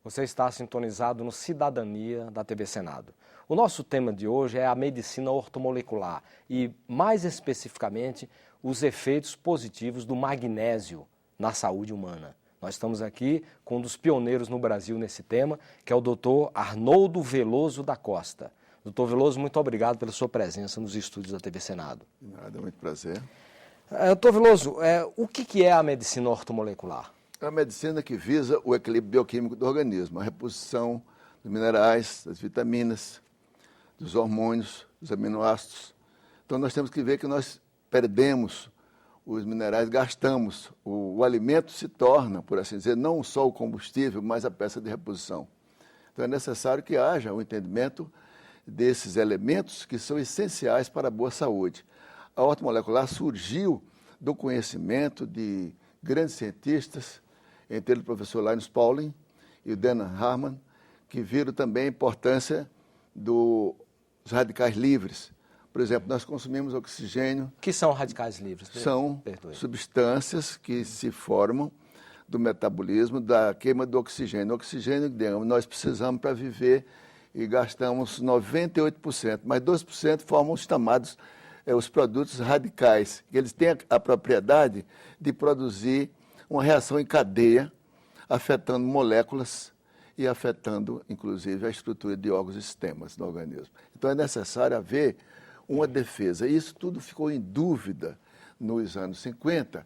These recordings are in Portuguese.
Você está sintonizado no Cidadania da TV Senado. O nosso tema de hoje é a medicina ortomolecular e, mais especificamente, os efeitos positivos do magnésio na saúde humana. Nós estamos aqui com um dos pioneiros no Brasil nesse tema, que é o Dr. Arnoldo Veloso da Costa. Dr. Veloso, muito obrigado pela sua presença nos estúdios da TV Senado. De nada, muito prazer. Dr. Veloso, o que é a medicina ortomolecular? É uma medicina que visa o equilíbrio bioquímico do organismo, a reposição dos minerais, das vitaminas, dos hormônios, dos aminoácidos. Então, nós temos que ver que nós perdemos os minerais, gastamos. O alimento se torna, por assim dizer, não só o combustível, mas a peça de reposição. Então, é necessário que haja um entendimento desses elementos que são essenciais para a boa saúde. A ortomolecular surgiu do conhecimento de grandes cientistas, entre eles o professor Linus Pauling e o Dan Harman, que viram também a importância dos radicais livres. Por exemplo, nós consumimos oxigênio. O que são radicais livres? São substâncias que se formam do metabolismo, da queima do oxigênio. O oxigênio, digamos, nós precisamos para viver e gastamos 98%, mas 2% formam os chamados os produtos radicais, que eles têm a propriedade de produzir uma reação em cadeia, afetando moléculas e afetando, inclusive, a estrutura de órgãos e sistemas do organismo. Então, é necessário haver uma defesa. Isso tudo ficou em dúvida nos anos 50.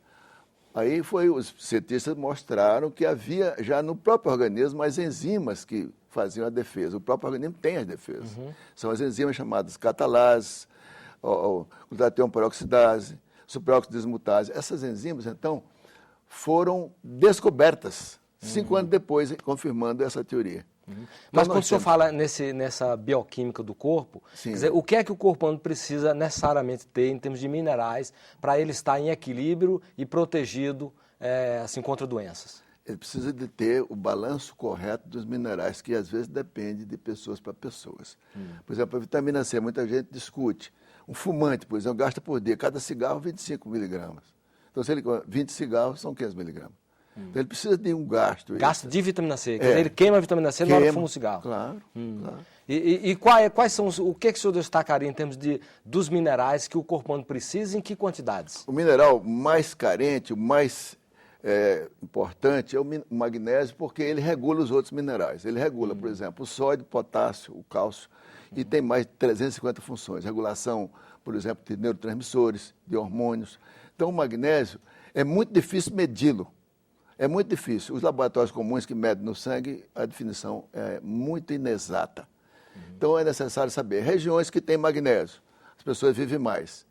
Aí os cientistas mostraram que havia já no próprio organismo as enzimas que faziam a defesa. O próprio organismo tem as defesas. São as enzimas chamadas catalases, glutatião peroxidase, superóxido dismutase. Essas enzimas, então, foram descobertas 5 anos depois, confirmando essa teoria. Então, mas quando o senhor fala nessa bioquímica do corpo, quer dizer, o que é que o corpo humano precisa necessariamente ter em termos de minerais para ele estar em equilíbrio e protegido assim, contra doenças? Ele precisa de ter o balanço correto dos minerais, que às vezes depende de pessoas para pessoas. Por exemplo, a vitamina C, muita gente discute. Um fumante, por exemplo, gasta por dia, cada cigarro, 25 miligramas. Então, se ele 20 cigarros, são 500 miligramas. Então, ele precisa de um gasto. Gasto de vitamina C. Quer dizer, ele queima a vitamina C na hora que fuma um cigarro. Claro, claro. E quais são o que o senhor destacaria em termos dos minerais que o corpo humano precisa e em que quantidades? O mineral mais carente, o mais importante é o magnésio, porque ele regula os outros minerais. Ele regula, por exemplo, o sódio, o potássio, o cálcio, e tem mais de 350 funções. Regulação, por exemplo, de neurotransmissores, de hormônios. Então, o magnésio é muito difícil medi-lo. É muito difícil. Os laboratórios comuns que medem no sangue, a definição é muito inexata. Então, é necessário saber. Regiões que têm magnésio, as pessoas vivem mais,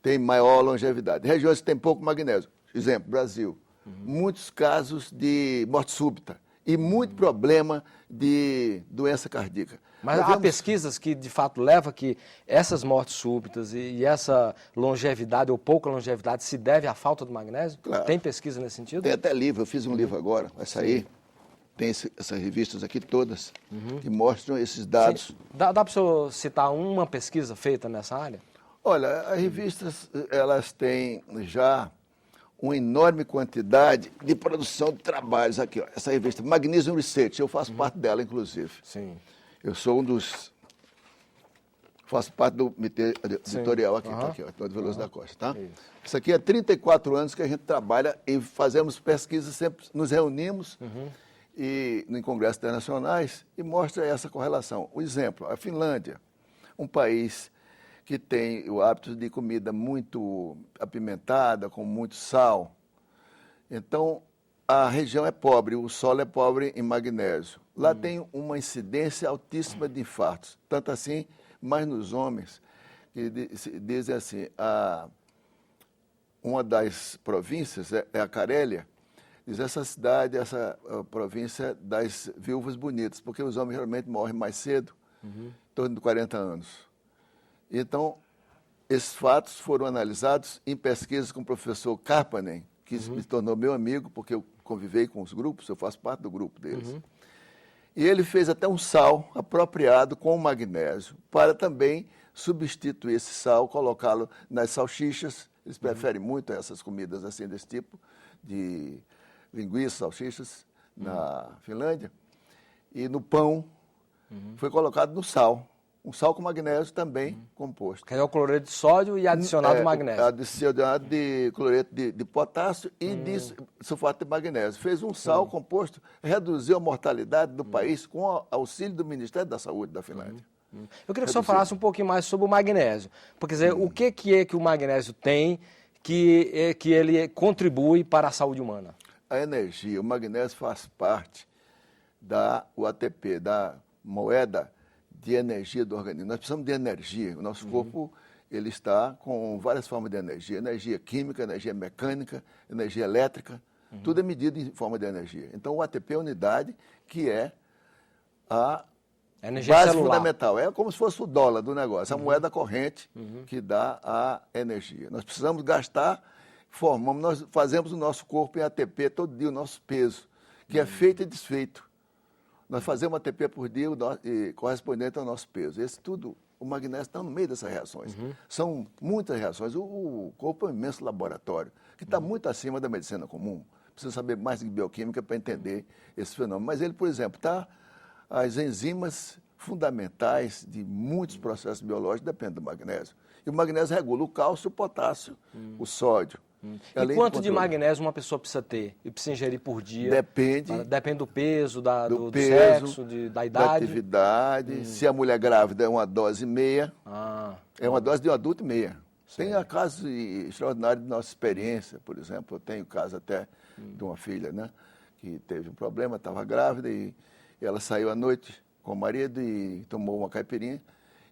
têm maior longevidade. Regiões que têm pouco magnésio, exemplo, Brasil. Muitos casos de morte súbita e muito problema de doença cardíaca. Mas há pesquisas que, de fato, levam que essas mortes súbitas e essa longevidade ou pouca longevidade se deve à falta do magnésio? Claro. Tem pesquisa nesse sentido? Tem até livro, eu fiz um livro agora, vai sair. Tem essas revistas aqui todas que mostram esses dados. Dá para o senhor citar uma pesquisa feita nessa área? Olha, as revistas, elas têm já uma enorme quantidade de produção de trabalhos aqui. Ó. Essa revista, Magnesium Research, eu faço parte dela, inclusive. Sim. Eu sou faço parte do editorial aqui, tá aqui, Arnoldo Veloso da Costa, tá? Isso aqui é 34 anos que a gente trabalha e fazemos pesquisas, sempre nos reunimos em congressos internacionais e mostra essa correlação. O exemplo, a Finlândia, um país que tem o hábito de comida muito apimentada, com muito sal. Então, a região é pobre, o solo é pobre em magnésio. Lá tem uma incidência altíssima de infartos, tanto assim, mais nos homens, que dizem assim, uma das províncias, é a Carélia, diz essa província das viúvas bonitas, porque os homens geralmente morrem mais cedo, em torno de 40 anos. Então, esses fatos foram analisados em pesquisas com o professor Karpanen, que se tornou meu amigo, porque eu convivei com os grupos, eu faço parte do grupo deles. E ele fez até um sal apropriado com o magnésio, para também substituir esse sal, colocá-lo nas salsichas. Eles preferem muito essas comidas assim desse tipo, de linguiças, salsichas, na Finlândia. e no pão, foi colocado no sal. Um sal com magnésio também composto. Que é o cloreto de sódio e adicionado magnésio. Adicionado de cloreto de potássio e de sulfato de magnésio. Fez um sal composto, reduziu a mortalidade do país com o auxílio do Ministério da Saúde da Finlândia. Eu queria que o senhor falasse um pouquinho mais sobre o magnésio. Porque, quer dizer, o que é que o magnésio tem que ele contribui para a saúde humana? A energia, o magnésio faz parte da ATP, da moeda de energia do organismo. Nós precisamos de energia. O nosso corpo ele está com várias formas de energia. Energia química, energia mecânica, energia elétrica. Tudo é medido em forma de energia. Então, o ATP é a unidade que é a energia base celular. fundamental. É como se fosse o dólar do negócio, a moeda corrente que dá a energia. Nós precisamos gastar, nós fazemos o nosso corpo em ATP todo dia, o nosso peso, que é feito e desfeito. Nós fazemos ATP por dia correspondente ao nosso peso. Esse tudo, o magnésio está no meio dessas reações. São muitas reações. O corpo é um imenso laboratório, que está muito acima da medicina comum. Precisa saber mais de bioquímica para entender esse fenômeno. Mas ele, por exemplo, está... As enzimas fundamentais de muitos processos biológicos dependem do magnésio. E o magnésio regula o cálcio, o potássio, o sódio. E quanto de magnésio uma pessoa precisa ter e precisa ingerir por dia? Depende do peso, do sexo, da idade? Da atividade. Se a mulher grávida é uma dose e meia, é uma dose de um adulto e meia. Tem casos extraordinários de nossa experiência, por exemplo. Eu tenho caso até de uma filha, né, que teve um problema, estava grávida e ela saiu à noite com o marido e tomou uma caipirinha,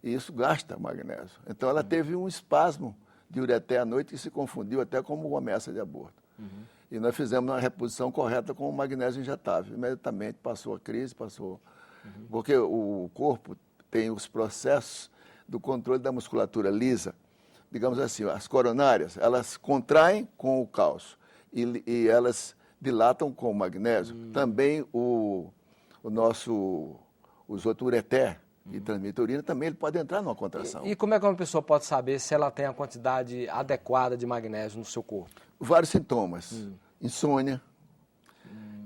e isso gasta magnésio. Então, ela teve um espasmo de ureter à noite que se confundiu até como uma ameaça de aborto. E nós fizemos uma reposição correta com o magnésio injetável. Imediatamente passou a crise, porque o corpo tem os processos do controle da musculatura lisa. Digamos assim, as coronárias, elas contraem com o cálcio e elas dilatam com o magnésio. Também o outro ureter, que transmite a urina, também ele pode entrar numa contração. E como é que uma pessoa pode saber se ela tem a quantidade adequada de magnésio no seu corpo? Vários sintomas. Insônia.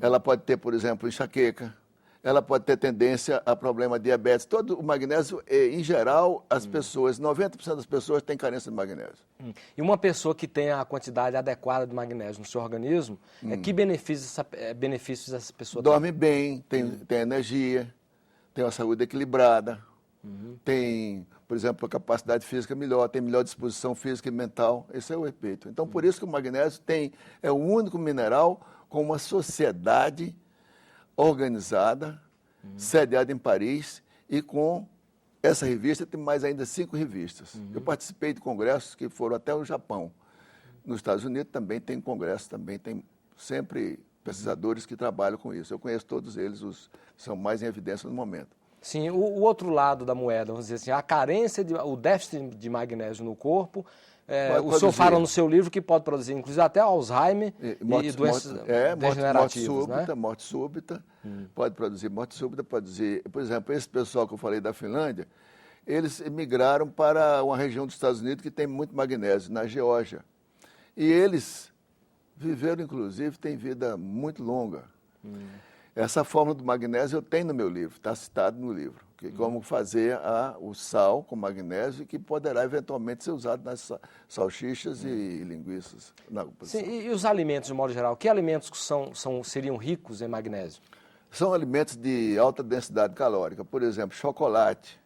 Ela pode ter, por exemplo, enxaqueca. Ela pode ter tendência a problema de diabetes. Todo o magnésio, em geral, as pessoas, 90% das pessoas têm carência de magnésio. E uma pessoa que tem a quantidade adequada de magnésio no seu organismo, que benefícios essa pessoa tem? Dorme bem, tem energia, tem uma saúde equilibrada, tem, por exemplo, a capacidade física melhor, tem melhor disposição física e mental. Esse é o efeito. Então, por isso que o magnésio é o único mineral com uma sociedade organizada, sediada em Paris, e com essa revista tem mais ainda 5 revistas. Eu participei de congressos que foram até o Japão. Nos Estados Unidos também tem congressos, também tem sempre pesquisadores que trabalham com isso. Eu conheço todos eles, os que são mais em evidência no momento. Sim, o outro lado da moeda, vamos dizer assim, a carência, o déficit de magnésio no corpo, o senhor fala no seu livro que pode produzir, inclusive, até Alzheimer e doenças degenerativas, morte súbita, pode produzir morte súbita, pode produzir... Por exemplo, esse pessoal que eu falei da Finlândia, eles migraram para uma região dos Estados Unidos que tem muito magnésio, na Geórgia. E eles viveram, inclusive, têm vida muito longa. Essa fórmula do magnésio eu tenho no meu livro, está citado no livro. Como fazer o sal com magnésio, que poderá eventualmente ser usado nas salsichas e linguiças. Sim, e os alimentos, de modo geral? Que alimentos seriam ricos em magnésio? São alimentos de alta densidade calórica. Por exemplo, chocolate,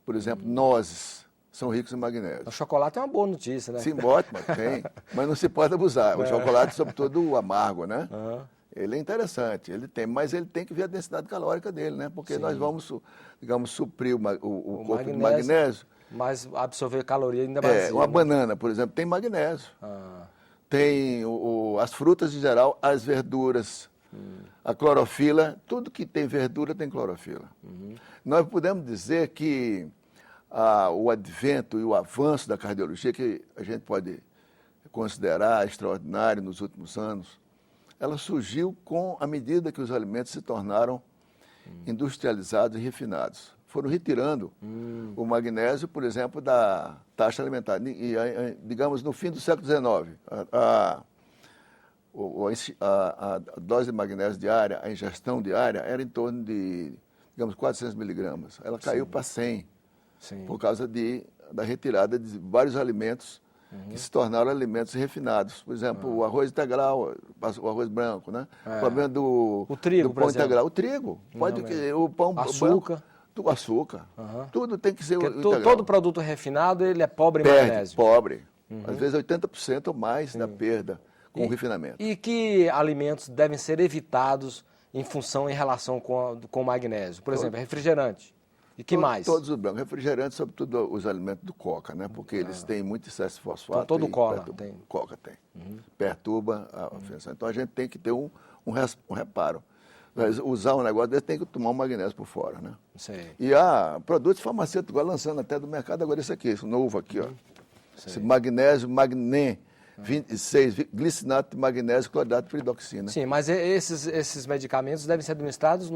por exemplo, nozes, são ricos em magnésio. O chocolate é uma boa notícia, né? Sim, ótimo, tem, mas não se pode abusar. O chocolate, sobretudo o amargo, né? Ele é interessante, mas ele tem que ver a densidade calórica dele, né? Porque nós vamos, digamos, suprir o corpo de magnésio. Mas absorver caloria ainda mais. Uma banana, por exemplo, tem magnésio. Tem as frutas em geral, as verduras, a clorofila, tudo que tem verdura tem clorofila. Nós podemos dizer que o advento e o avanço da cardiologia, que a gente pode considerar extraordinário nos últimos anos, ela surgiu com a medida que os alimentos se tornaram industrializados e refinados. Foram retirando o magnésio, por exemplo, da taxa alimentar. E, digamos, no fim do século XIX, a dose de magnésio diária, a ingestão diária, era em torno de, digamos, 400 miligramas. Ela caiu para 100, por causa da retirada de vários alimentos que se tornaram alimentos refinados. Por exemplo, o arroz integral, o arroz branco, né? O problema do trigo, do pão integral. O trigo, o pão açúcar. branco, o açúcar. Tudo tem que ser integral. Todo produto refinado, ele é pobre em magnésio. Pobre. Às vezes 80% ou mais da perda com o refinamento. E que alimentos devem ser evitados em relação com o magnésio? Por exemplo, refrigerante. E que mais? Todos os brancos. Refrigerantes, sobretudo os alimentos do coca, né? Porque eles têm muito excesso de fosfato. Então, todo cola tem. Coca tem. Perturba a função. Então a gente tem que ter um reparo. Mas usar um negócio desse tem que tomar um magnésio por fora, né? Sei. E há produtos farmacêuticos agora lançando até do mercado, agora esse novo aqui, ó. Esse magnésio, Magné. 26, glicinato de magnésio, cloridato de piridoxina. Sim, mas esses medicamentos devem ser administrados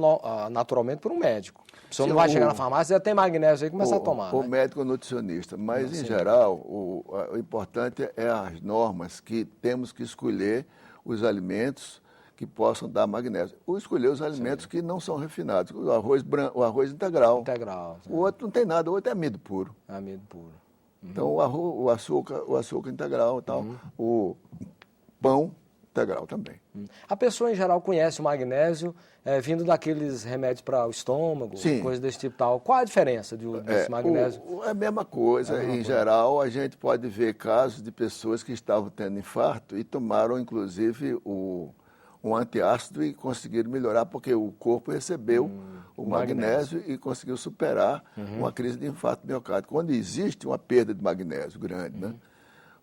naturalmente por um médico. O senhor não vai chegar na farmácia e já tem magnésio aí e começar a tomar. O médico nutricionista. Mas, em geral, o importante é as normas que temos que escolher os alimentos que possam dar magnésio. Ou escolher os alimentos que não são refinados. O arroz branco, o arroz integral. O outro não tem nada, o outro é amido puro. Amido puro. Então, o açúcar integral e tal, o pão integral também. A pessoa, em geral, conhece o magnésio vindo daqueles remédios para o estômago, coisas desse tipo tal. Qual a diferença desse magnésio? É a mesma coisa. Em geral, a gente pode ver casos de pessoas que estavam tendo infarto e tomaram, inclusive, um antiácido e conseguiram melhorar, porque o corpo recebeu o magnésio e conseguiu superar uma crise de infarto miocárdico. Quando existe uma perda de magnésio grande, né?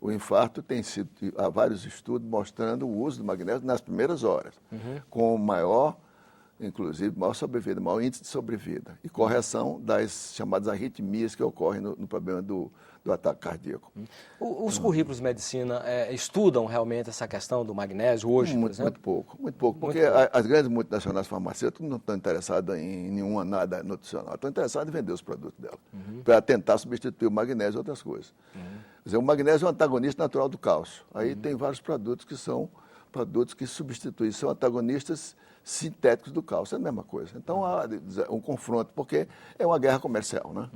O infarto tem sido, há vários estudos mostrando o uso do magnésio nas primeiras horas, com maior sobrevida, maior índice de sobrevida e correção das chamadas arritmias que ocorrem no problema do ataque cardíaco. Os currículos de medicina estudam realmente essa questão do magnésio hoje, por exemplo? Muito pouco, porque as grandes multinacionais farmacêuticas não estão interessadas em nada nutricional, estão interessadas em vender os produtos dela, para tentar substituir o magnésio e outras coisas. Quer dizer, o magnésio é um antagonista natural do cálcio. Aí tem vários produtos que são produtos que substituem, são antagonistas sintéticos do cálcio, é a mesma coisa. Então há um confronto, porque é uma guerra comercial, né?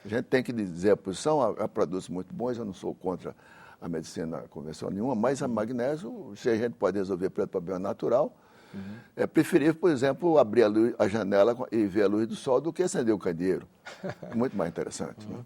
A gente tem que dizer a posição, há produtos muito bons, eu não sou contra a medicina convencional nenhuma, mas a magnésio, se a gente pode resolver pelo problema natural, é preferível, por exemplo, abrir a janela e ver a luz do sol do que acender o candeeiro. Muito mais interessante. Né?